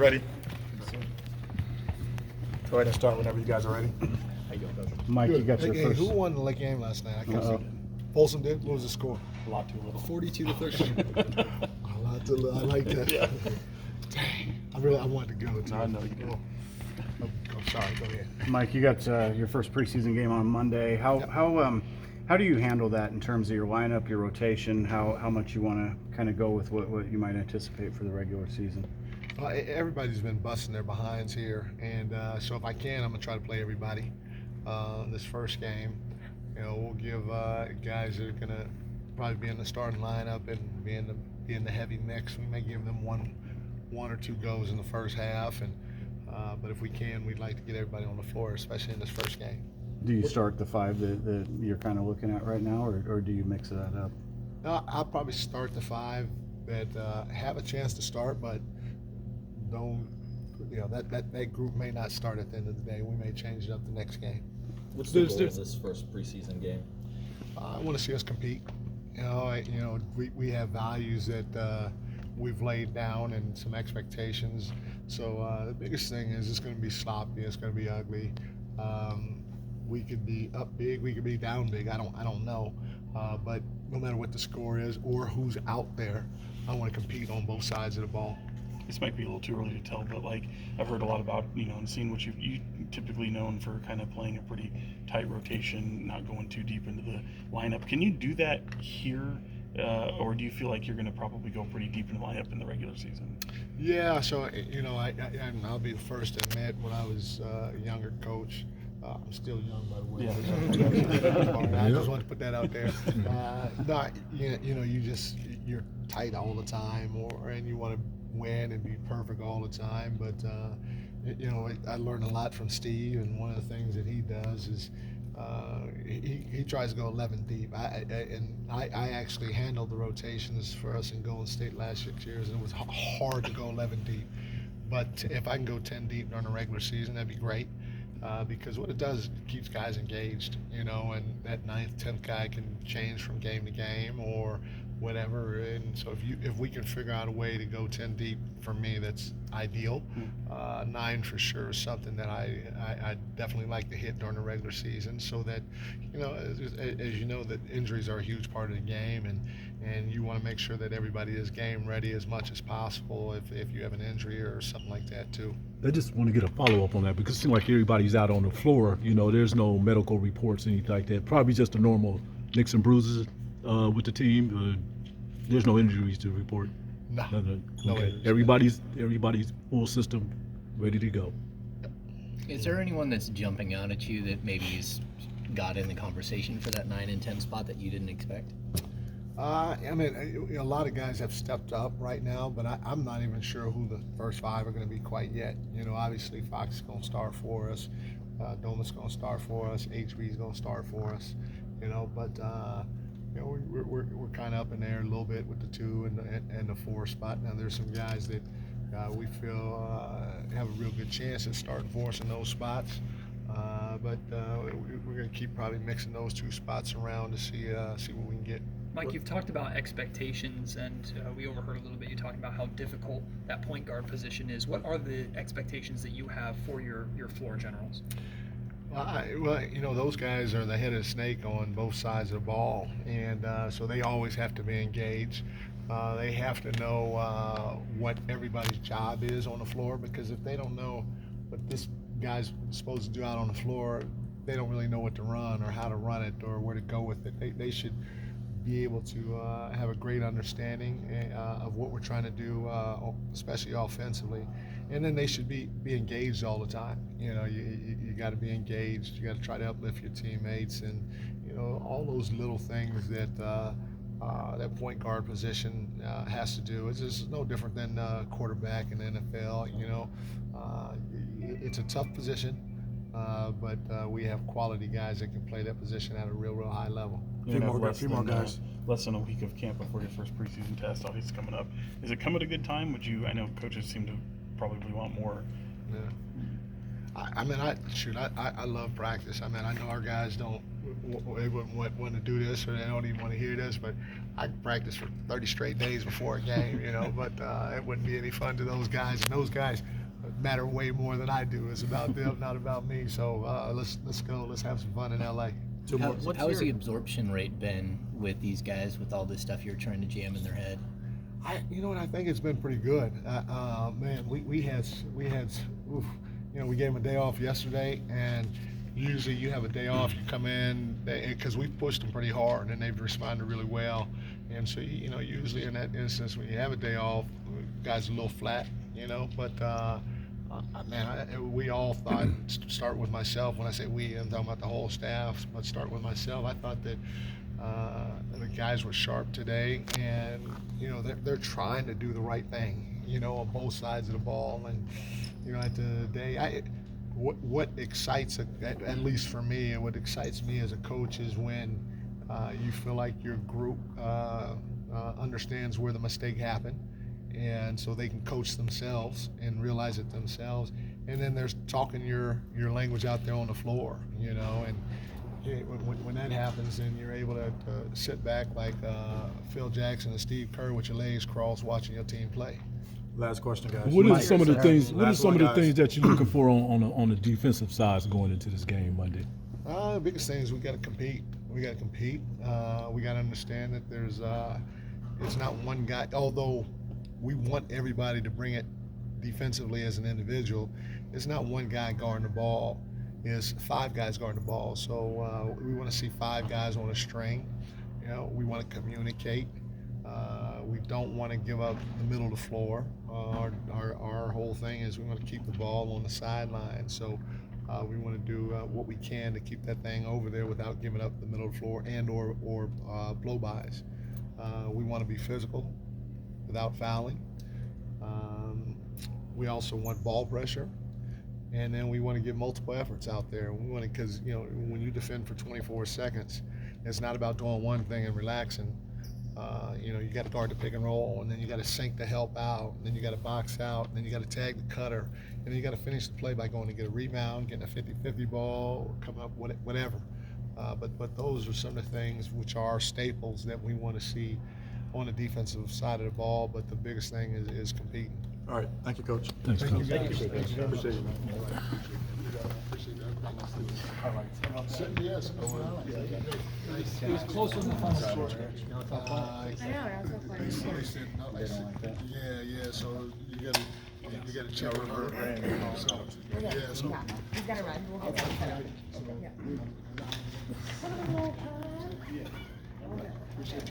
ready? Go ahead and start whenever you guys are ready. How you doing, Coach? Mike, you got your first. Who won the late game last night? I can't see. Folsom did? What was the score? A lot too little. 42-13. A lot to I like that. Yeah. Dang. I wanted to go. Too. I know you do. Oh, sorry. Go ahead. Mike, you got your first preseason game on Monday. How do you handle that in terms of your lineup, your rotation? How much you want to kind of go with what you might anticipate for the regular season? Everybody's been busting their behinds here, and so if I can, I'm gonna try to play everybody this first game. We'll give guys that are gonna probably be in the starting lineup and be in the heavy mix. We may give them one or two goes in the first half, and but if we can, we'd like to get everybody on the floor, especially in this first game. Do you start the five that you're kind of looking at right now, or do you mix that up? I'll probably start the five that have a chance to start, but don't. That group may not start at the end of the day. We may change it up the next game. What's the goal of this first preseason game? I want to see us compete. We have values that we've laid down and some expectations. So the biggest thing is it's going to be sloppy. It's going to be ugly. We could be up big. We could be down big. I don't know. But no matter what the score is or who's out there, I want to compete on both sides of the ball. This might be a little too early to tell, but like I've heard a lot about, and seen what you typically known for kind of playing a pretty tight rotation, not going too deep into the lineup. Can you do that here, or do you feel like you're going to probably go pretty deep in the lineup in the regular season? Yeah, so I'll be the first to admit when I was a younger coach. I'm still young, by the way. Yeah. I just want to put that out there. You're tight all the time, and you want to win and be perfect all the time. But I learned a lot from Steve, and one of the things that he does is he tries to go 11 deep. I actually handled the rotations for us in Golden State last 6 years, and it was hard to go 11 deep. But if I can go 10 deep during the regular season, that'd be great. Because what it does, it keeps guys engaged, and that 9th, 10th guy can change from game to game or whatever. And so if we can figure out a way to go 10 deep, for me, that's ideal. 9 for sure is something that I definitely like to hit during the regular season, so that, as you know, that injuries are a huge part of the game, and you want to make sure that everybody is game ready as much as possible if you have an injury or something like that too. I just want to get a follow-up on that, because it seems like everybody's out on the floor. There's no medical reports, anything like that. Probably just a normal nicks and bruises with the team. There's no injuries to report. No Okay. injuries. Everybody's full system ready to go. Is there anyone that's jumping out at you that maybe has got in the conversation for that 9 and 10 spot that you didn't expect? A lot of guys have stepped up right now, but I'm not even sure who the first 5 are going to be quite yet. Obviously Fox is going to start for us, Domantas is going to start for us, HB is going to start for us. But we're kind of up in there a little bit with the 2 and the 4 spot. Now there's some guys that we feel have a real good chance at starting for us in those spots. But we're going to keep probably mixing those 2 spots around to see what we can get. Mike, you've talked about expectations, and we overheard a little bit you talking about how difficult that point guard position is. What are the expectations that you have for your floor generals? Those guys are the head of the snake on both sides of the ball, and so they always have to be engaged. They have to know what everybody's job is on the floor, because if they don't know what this guy's supposed to do out on the floor, they don't really know what to run or how to run it or where to go with it. They should be able to have a great understanding of what we're trying to do, especially offensively, and then they should be engaged all the time. You got to be engaged. You got to try to uplift your teammates, and all those little things that that point guard position has to do. It's just no different than quarterback in the NFL. It's a tough position, but we have quality guys that can play that position at a real high level. A few more guys. Less than a week of camp before your first preseason test. Obviously coming up. Is it come at a good time? I know coaches seem to probably want more. Yeah. I love practice. I know our guys don't they wouldn't want to do this, or they don't even want to hear this, but I can practice for 30 straight days before a game, but it wouldn't be any fun to those guys, and those guys matter way more than I do. It's about them, not about me. So let's go. Let's have some fun in LA. How has the absorption rate been with these guys with all this stuff you're trying to jam in their head? I think it's been pretty good. Man, we had we gave them a day off yesterday, and usually you have a day off, you come in, because we pushed them pretty hard, and they've responded really well. And so, usually in that instance, when you have a day off, guys are a little flat, but man, we all thought, start with myself. When I say we, I'm talking about the whole staff, but start with myself. I thought that the guys were sharp today, and they're trying to do the right thing, on both sides of the ball. And at the end of the day, what excites, at least for me, and what excites me as a coach is when you feel like your group understands where the mistake happened, and so they can coach themselves and realize it themselves, and then there's talking your language out there on the floor, and when that happens, then you're able to sit back like Phil Jackson and Steve Kerr with your legs crossed, watching your team play. Last question, guys. What are some of the things? What are Last some of one, the guys. things that you're looking for on the defensive side going into this game Monday? The biggest thing is we got to compete. We got to compete. We got to understand that there's it's not one guy. Although we want everybody to bring it defensively as an individual, it's not one guy guarding the ball. It's 5 guys guarding the ball. So we want to see 5 guys on a string. We want to communicate. We don't want to give up the middle of the floor. Our whole thing is we want to keep the ball on the sideline. So we want to do what we can to keep that thing over there without giving up the middle of the floor and or blow-bys. We want to be physical without fouling. We also want ball pressure. And then we want to get multiple efforts out there. We want to, because when you defend for 24 seconds, it's not about doing one thing and relaxing. You got to guard the pick and roll, and then you got to sink the help out, and then you got to box out, and then you got to tag the cutter, and then you got to finish the play by going to get a rebound, getting a 50-50 ball, coming up whatever. But those are some of the things which are staples that we want to see on the defensive side of the ball. But the biggest thing is competing. All right. Thank you, Coach. Thanks, Coach. Thank you. Appreciate it. Appreciate that. Yes. It was closer than the final score. I know, I was recording. Yeah. So you gotta check with her. So, Yeah, yeah. So. he's gonna run. We'll get that set up. Yeah.